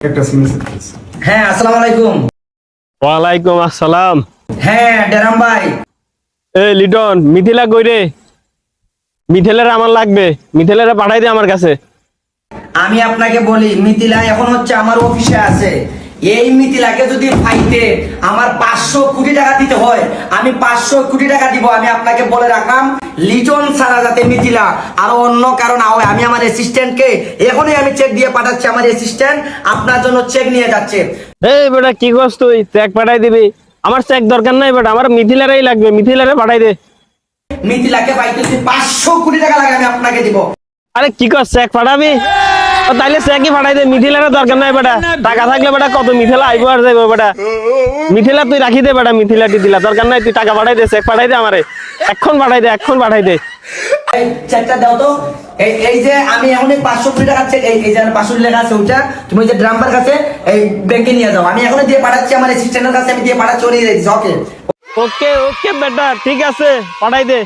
হ্যাঁ, আসসালামু আলাইকুম। ওয়ালাইকুম আসসালাম। হ্যাঁ ডেরাম ভাই, এ লিটন, মিথিলা কই রে? মিথিলার আমার লাগবে, মিথিলারে পাঠাই দে আমার কাছে। আমি আপনাকে বলি, মিথিলা এখন হচ্ছে আমার অফিসে আছে। এই মিথিলাকে যদি পাইতে আমার 500 কোটি টাকা দিতে হয়, আমি 500 কোটি টাকা দিব। আমি আপনাকে বলে রাখলাম, লিটন ছাড়া যাতে মিথিলা আর অন্য কারণ না হয়। আমি আমার অ্যাসিস্ট্যান্টকে এখনই আমি চেক দিয়ে পাঠাচ্ছি। আমার অ্যাসিস্ট্যান্ট আপনার জন্য চেক নিয়ে যাচ্ছে। এই বেটা কি করছ তুই? চেক পাঠাই দিবি? আমার চেক দরকার নাই বেটা, আমার মিথিলারেই লাগবে, মিথিলারে পাঠাই দে। মিথিলাকে পাইতে যদি 500 কোটি টাকা লাগে আমি আপনাকে দিব। আরে কি কর, চেক পাঠাবি? ও তাইলে চেকই পাঠাই দে, মিথিলারে দরকার নাই বেটা। টাকা থাকলে বেটা কত মিথিলা আইবো আর যাইবো বেটা। মিথিলা তুই রাখি দে বেটা, মিথিলা দিলা দরকার নাই, তুই টাকা পাঠাই দে, চেক পাঠাই দে আমারে। এখন পাঠাই দে, এখন পাঠাই দে। এই চেকটা দাও তো। এই যে আমি এখনই 500 কোটি টাকা চেক, এই যে 500 লেখা আছে ওটা তুমি ওই যে ড্রাম্বার কাছে এই ব্যাংকে নিয়ে যাও। আমি এখনই দিয়ে পাঠাচ্ছি, আমার অ্যাসিস্ট্যান্টের কাছে আমি দিয়ে পাঠাচ্ছি। ওকে ওকে ওকে বেটা, ঠিক আছে, পাঠাই দে।